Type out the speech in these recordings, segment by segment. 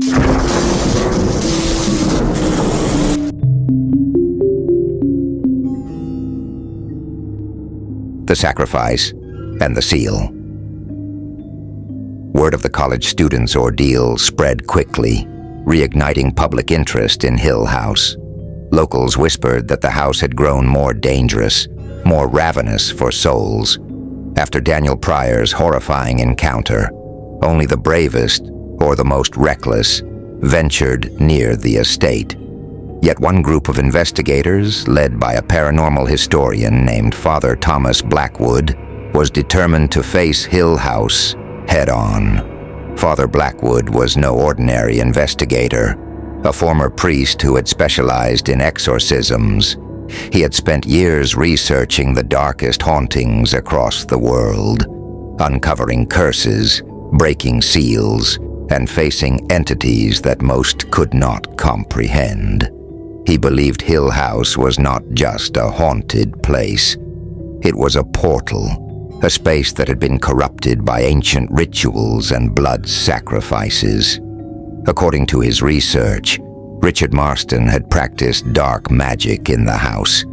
The sacrifice and the seal. Word of the college students' ordeal spread quickly, reigniting public interest in Hill House. Locals whispered that the house had grown more dangerous, more ravenous for souls. After Daniel Pryor's horrifying encounter, only the bravest or the most reckless ventured near the estate. Yet one group of investigators, led by a paranormal historian named Father Thomas Blackwood, was determined to face Hill House head-on. Father Blackwood was no ordinary investigator, a former priest who had specialized in exorcisms. He had spent years researching the darkest hauntings across the world, uncovering curses, breaking seals, and facing entities that most could not comprehend. He believed Hill House was not just a haunted place. It was a portal, a space that had been corrupted by ancient rituals and blood sacrifices. According to his research, Richard Marston had practiced dark magic in the house,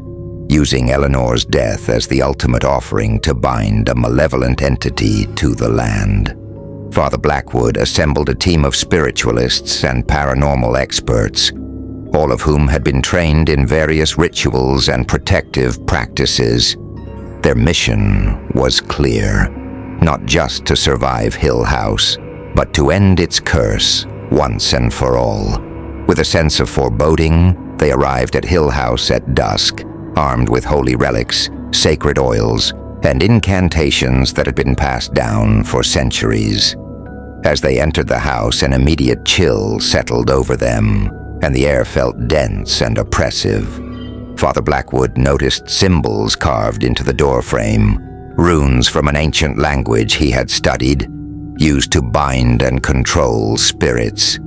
using Eleanor's death as the ultimate offering to bind a malevolent entity to the land. Father Blackwood assembled a team of spiritualists and paranormal experts, all of whom had been trained in various rituals and protective practices. Their mission was clear, not just to survive Hill House, but to end its curse once and for all. With a sense of foreboding, they arrived at Hill House at dusk, armed with holy relics, sacred oils, and incantations that had been passed down for centuries. As they entered the house, an immediate chill settled over them, and the air felt dense and oppressive. Father Blackwood noticed symbols carved into the doorframe, runes from an ancient language he had studied, used to bind and control spirits.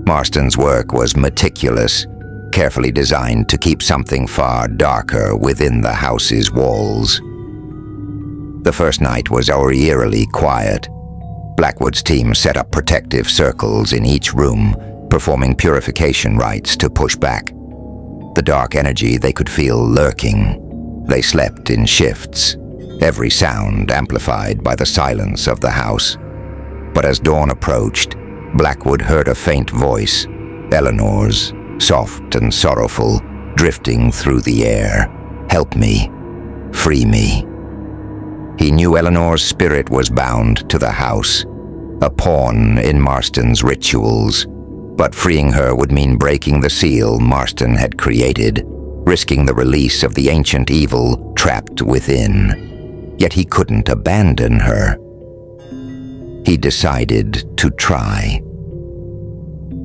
Marston's work was meticulous, carefully designed to keep something far darker within the house's walls. The first night was eerily quiet. Blackwood's team set up protective circles in each room, performing purification rites to push back the dark energy they could feel lurking. They slept in shifts, every sound amplified by the silence of the house. But as dawn approached, Blackwood heard a faint voice, Eleanor's, soft and sorrowful, drifting through the air. "Help me. Free me." He knew Eleanor's spirit was bound to the house, a pawn in Marston's rituals. But freeing her would mean breaking the seal Marston had created, risking the release of the ancient evil trapped within. Yet he couldn't abandon her. He decided to try.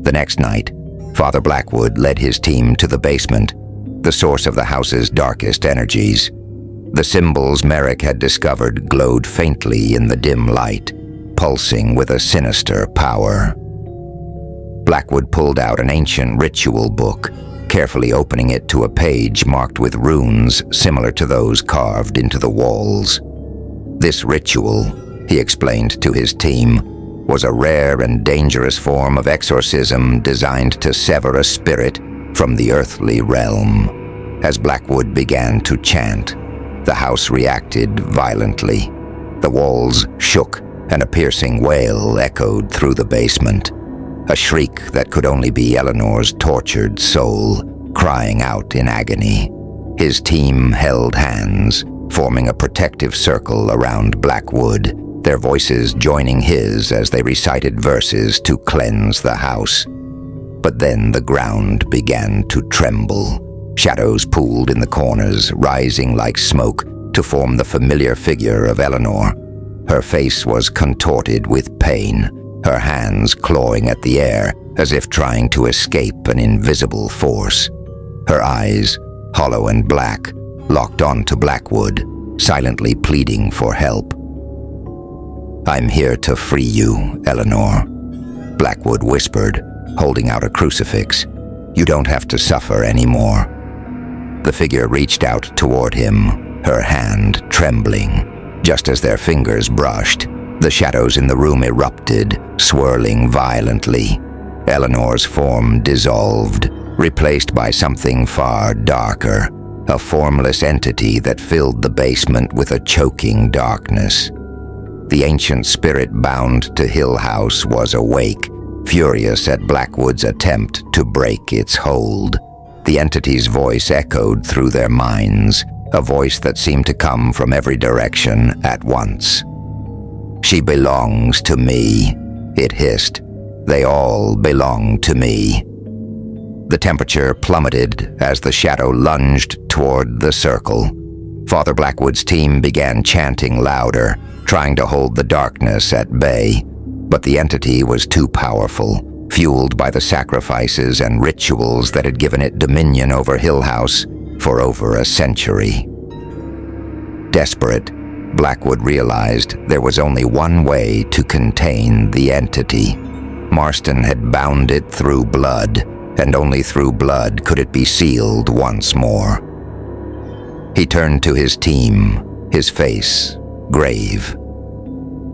The next night, Father Blackwood led his team to the basement, the source of the house's darkest energies. The symbols Merrick had discovered glowed faintly in the dim light, pulsing with a sinister power. Blackwood pulled out an ancient ritual book, carefully opening it to a page marked with runes similar to those carved into the walls. This ritual, he explained to his team, was a rare and dangerous form of exorcism designed to sever a spirit from the earthly realm. As Blackwood began to chant, the house reacted violently. The walls shook, and a piercing wail echoed through the basement. A shriek that could only be Eleanor's tortured soul, crying out in agony. His team held hands, forming a protective circle around Blackwood, their voices joining his as they recited verses to cleanse the house. But then the ground began to tremble. Shadows pooled in the corners, rising like smoke to form the familiar figure of Eleanor. Her face was contorted with pain, her hands clawing at the air as if trying to escape an invisible force. Her eyes, hollow and black, locked onto Blackwood, silently pleading for help. "I'm here to free you, Eleanor," Blackwood whispered, holding out a crucifix. "You don't have to suffer anymore." The figure reached out toward him, her hand trembling. Just as their fingers brushed, the shadows in the room erupted, swirling violently. Eleanor's form dissolved, replaced by something far darker, a formless entity that filled the basement with a choking darkness. The ancient spirit bound to Hill House was awake, furious at Blackwood's attempt to break its hold. The entity's voice echoed through their minds, a voice that seemed to come from every direction at once. "She belongs to me," it hissed. "They all belong to me." The temperature plummeted as the shadow lunged toward the circle. Father Blackwood's team began chanting louder, trying to hold the darkness at bay. But the entity was too powerful, fueled by the sacrifices and rituals that had given it dominion over Hill House for over a century. Desperate, Blackwood realized there was only one way to contain the entity. Marston had bound it through blood, and only through blood could it be sealed once more. He turned to his team, his face grave.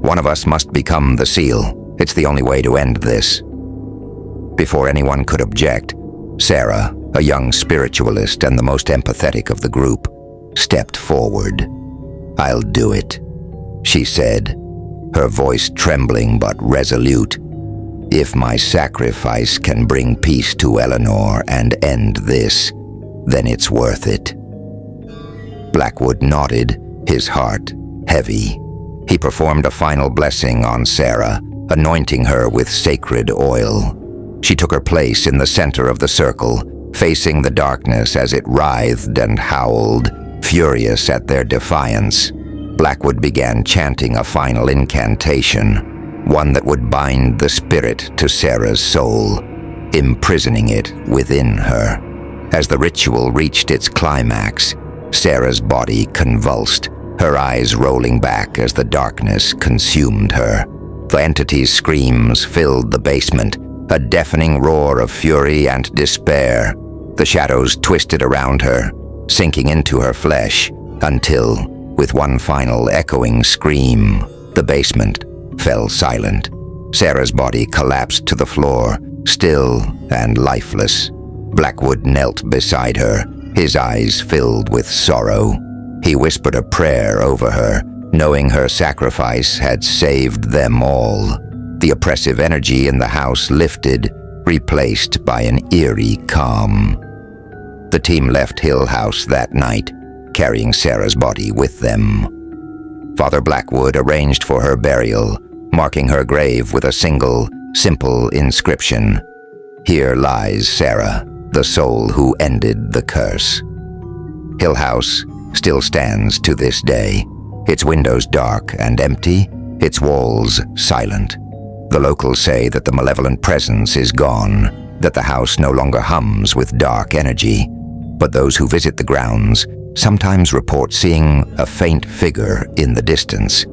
"One of us must become the seal. It's the only way to end this." Before anyone could object, Sarah, a young spiritualist and the most empathetic of the group, stepped forward. "I'll do it," she said, her voice trembling but resolute. "If my sacrifice can bring peace to Eleanor and end this, then it's worth it." Blackwood nodded, his heart heavy. He performed a final blessing on Sarah, anointing her with sacred oil. She took her place in the center of the circle, facing the darkness as it writhed and howled, furious at their defiance. Blackwood began chanting a final incantation, one that would bind the spirit to Sarah's soul, imprisoning it within her. As the ritual reached its climax, Sarah's body convulsed, her eyes rolling back as the darkness consumed her. The entity's screams filled the basement, a deafening roar of fury and despair. The shadows twisted around her, sinking into her flesh, until, with one final echoing scream, the basement fell silent. Sarah's body collapsed to the floor, still and lifeless. Blackwood knelt beside her, his eyes filled with sorrow. He whispered a prayer over her, knowing her sacrifice had saved them all. The oppressive energy in the house lifted, replaced by an eerie calm. The team left Hill House that night, carrying Sarah's body with them. Father Blackwood arranged for her burial, marking her grave with a single, simple inscription. "Here lies Sarah, the soul who ended the curse." Hill House still stands to this day, its windows dark and empty, its walls silent. The locals say that the malevolent presence is gone, that the house no longer hums with dark energy. But those who visit the grounds sometimes report seeing a faint figure in the distance,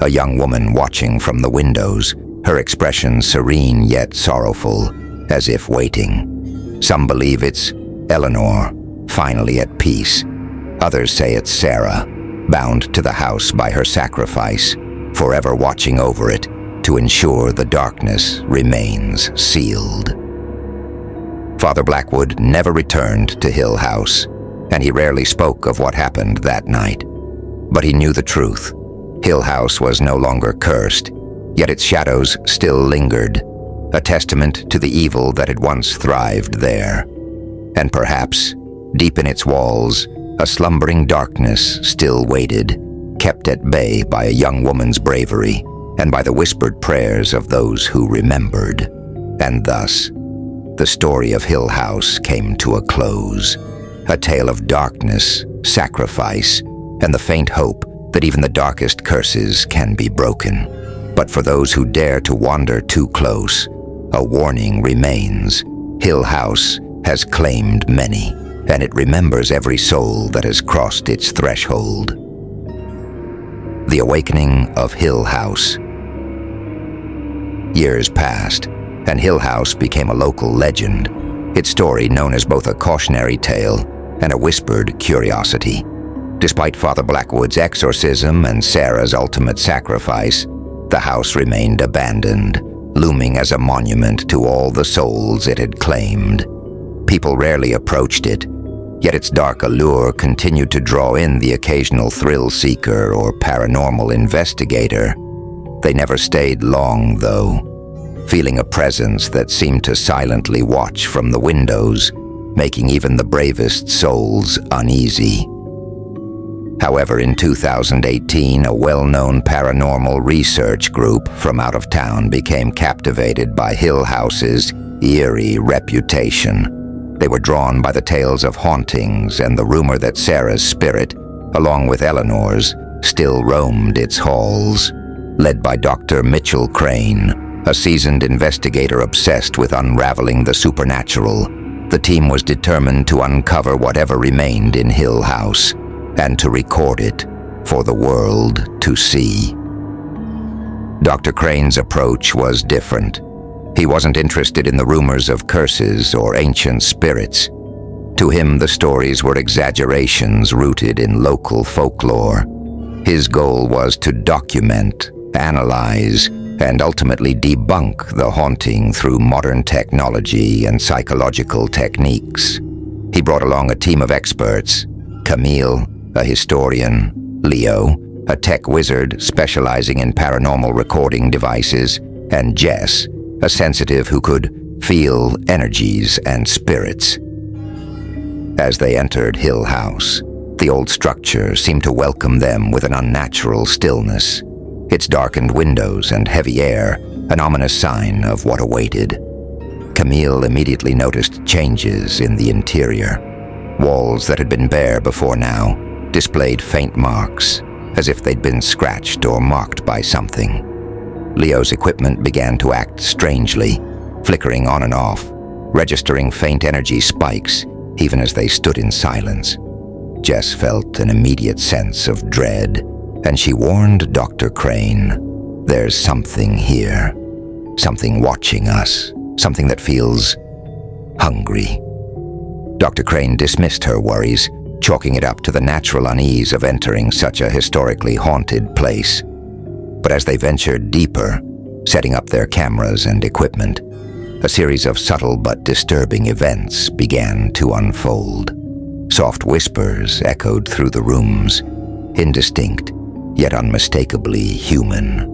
a young woman watching from the windows, her expression serene yet sorrowful, as if waiting. Some believe it's Eleanor, finally at peace. Others say it's Sarah, bound to the house by her sacrifice, forever watching over it to ensure the darkness remains sealed. Father Blackwood never returned to Hill House, and he rarely spoke of what happened that night. But he knew the truth. Hill House was no longer cursed, yet its shadows still lingered, a testament to the evil that had once thrived there. And perhaps, deep in its walls, a slumbering darkness still waited, kept at bay by a young woman's bravery and by the whispered prayers of those who remembered. And thus, the story of Hill House came to a close, a tale of darkness, sacrifice, and the faint hope that even the darkest curses can be broken. But for those who dare to wander too close, a warning remains. Hill House has claimed many, and it remembers every soul that has crossed its threshold. The Awakening of Hill House. Years passed, and Hill House became a local legend, its story known as both a cautionary tale and a whispered curiosity. Despite Father Blackwood's exorcism and Sarah's ultimate sacrifice, the house remained abandoned, looming as a monument to all the souls it had claimed. People rarely approached it, yet its dark allure continued to draw in the occasional thrill-seeker or paranormal investigator. They never stayed long, though, feeling a presence that seemed to silently watch from the windows, making even the bravest souls uneasy. However, in 2018, a well-known paranormal research group from out of town became captivated by Hill House's eerie reputation. They were drawn by the tales of hauntings and the rumor that Sarah's spirit, along with Eleanor's, still roamed its halls. Led by Dr. Mitchell Crane, a seasoned investigator obsessed with unraveling the supernatural, the team was determined to uncover whatever remained in Hill House and to record it for the world to see. Dr. Crane's approach was different. He wasn't interested in the rumors of curses or ancient spirits. To him, the stories were exaggerations rooted in local folklore. His goal was to document, analyze, and ultimately debunk the haunting through modern technology and psychological techniques. He brought along a team of experts: Camille, a historian; Leo, a tech wizard specializing in paranormal recording devices; and Jess, a sensitive who could feel energies and spirits. As they entered Hill House, the old structure seemed to welcome them with an unnatural stillness. Its darkened windows and heavy air, an ominous sign of what awaited. Camille immediately noticed changes in the interior. Walls that had been bare before now displayed faint marks, as if they'd been scratched or marked by something. Leo's equipment began to act strangely, flickering on and off, registering faint energy spikes even as they stood in silence. Jess felt an immediate sense of dread, and she warned Dr. Crane, "There's something here, something watching us, something that feels hungry." Dr. Crane dismissed her worries, chalking it up to the natural unease of entering such a historically haunted place. But as they ventured deeper, setting up their cameras and equipment, a series of subtle but disturbing events began to unfold. Soft whispers echoed through the rooms, indistinct, yet unmistakably human.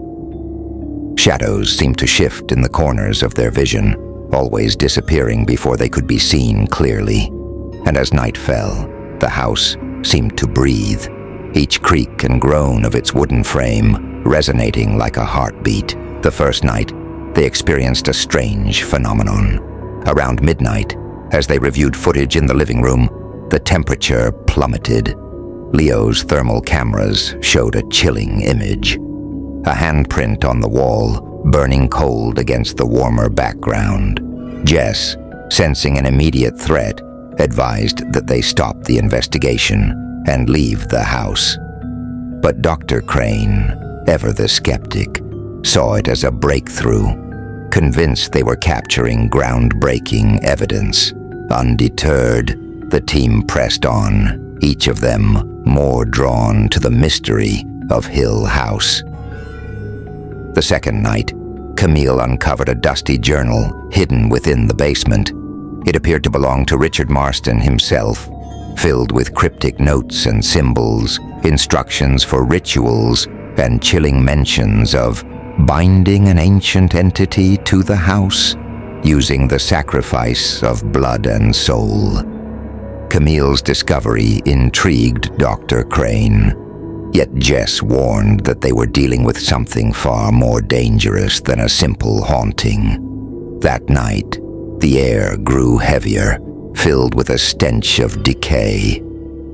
Shadows seemed to shift in the corners of their vision, always disappearing before they could be seen clearly. And as night fell, the house seemed to breathe, each creak and groan of its wooden frame resonating like a heartbeat. The first night, they experienced a strange phenomenon. Around midnight, as they reviewed footage in the living room, the temperature plummeted. Leo's thermal cameras showed a chilling image. A handprint on the wall, burning cold against the warmer background. Jess, sensing an immediate threat, advised that they stop the investigation and leave the house. But Dr. Crane, ever the skeptic, saw it as a breakthrough, convinced they were capturing groundbreaking evidence. Undeterred, the team pressed on, each of them more drawn to the mystery of Hill House. The second night, Camille uncovered a dusty journal hidden within the basement. It appeared to belong to Richard Marston himself, filled with cryptic notes and symbols, instructions for rituals, and chilling mentions of binding an ancient entity to the house, using the sacrifice of blood and soul. Camille's discovery intrigued Dr. Crane, yet Jess warned that they were dealing with something far more dangerous than a simple haunting. That night, the air grew heavier, filled with a stench of decay.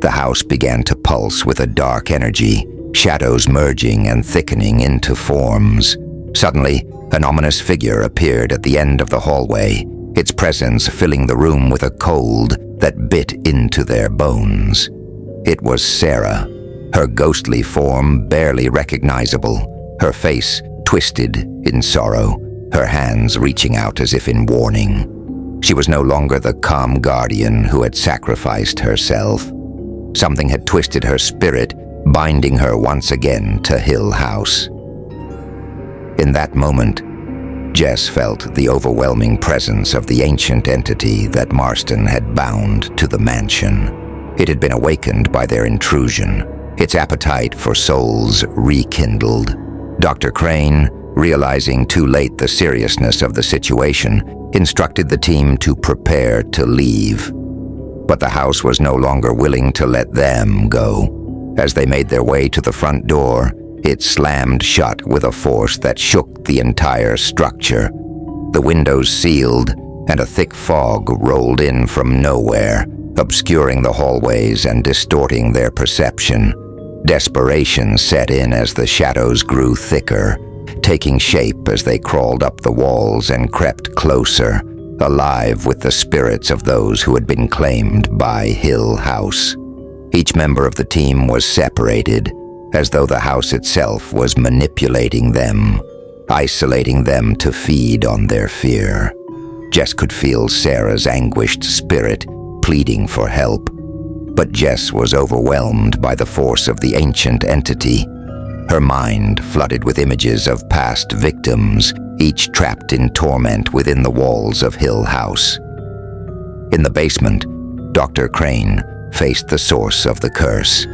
The house began to pulse with a dark energy, shadows merging and thickening into forms. Suddenly, an ominous figure appeared at the end of the hallway, its presence filling the room with a cold that bit into their bones. It was Sarah, her ghostly form barely recognizable, her face twisted in sorrow, her hands reaching out as if in warning. She was no longer the calm guardian who had sacrificed herself. Something had twisted her spirit, binding her once again to Hill House. In that moment, Jess felt the overwhelming presence of the ancient entity that Marston had bound to the mansion. It had been awakened by their intrusion, its appetite for souls rekindled. Dr. Crane, realizing too late the seriousness of the situation, instructed the team to prepare to leave. But the house was no longer willing to let them go. As they made their way to the front door, it slammed shut with a force that shook the entire structure. The windows sealed, and a thick fog rolled in from nowhere, obscuring the hallways and distorting their perception. Desperation set in as the shadows grew thicker, taking shape as they crawled up the walls and crept closer, alive with the spirits of those who had been claimed by Hill House. Each member of the team was separated, as though the house itself was manipulating them, isolating them to feed on their fear. Jess could feel Sarah's anguished spirit pleading for help, but Jess was overwhelmed by the force of the ancient entity. Her mind flooded with images of past victims, each trapped in torment within the walls of Hill House. In the basement, Dr. Crane faced the source of the curse,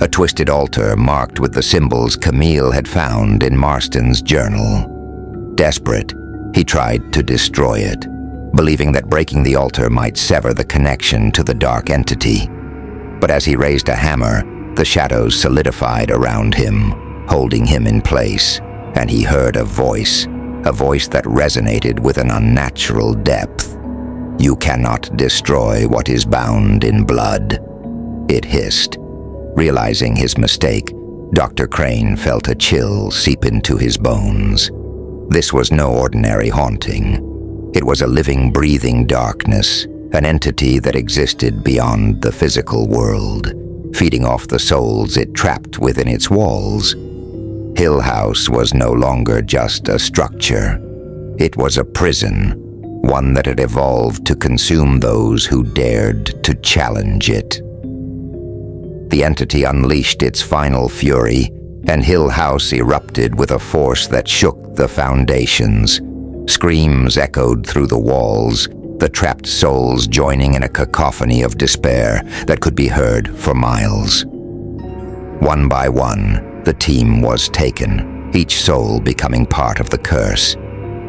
a twisted altar marked with the symbols Camille had found in Marston's journal. Desperate, he tried to destroy it, believing that breaking the altar might sever the connection to the dark entity. But as he raised a hammer, the shadows solidified around him, holding him in place, and he heard a voice that resonated with an unnatural depth. "You cannot destroy what is bound in blood," it hissed. Realizing his mistake, Dr. Crane felt a chill seep into his bones. This was no ordinary haunting. It was a living, breathing darkness, an entity that existed beyond the physical world, feeding off the souls it trapped within its walls. Hill House was no longer just a structure. It was a prison, one that had evolved to consume those who dared to challenge it. The entity unleashed its final fury, and Hill House erupted with a force that shook the foundations. Screams echoed through the walls, the trapped souls joining in a cacophony of despair that could be heard for miles. One by one, the team was taken, each soul becoming part of the curse,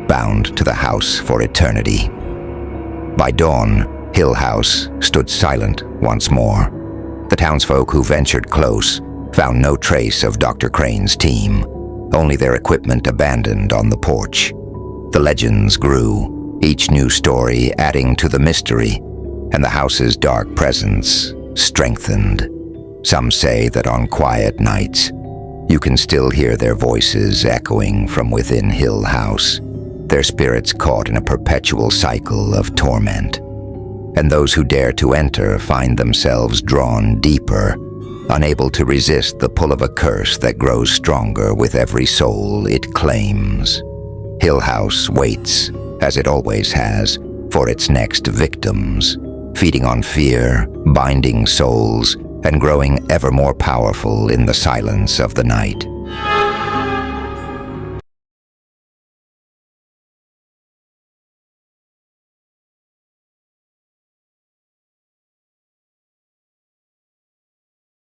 bound to the house for eternity. By dawn, Hill House stood silent once more. The townsfolk who ventured close found no trace of Dr. Crane's team, only their equipment abandoned on the porch. The legends grew, each new story adding to the mystery, and the house's dark presence strengthened. Some say that on quiet nights, you can still hear their voices echoing from within Hill House, their spirits caught in a perpetual cycle of torment. And those who dare to enter find themselves drawn deeper, unable to resist the pull of a curse that grows stronger with every soul it claims. Hill House waits, as it always has, for its next victims, feeding on fear, binding souls, and growing ever more powerful in the silence of the night.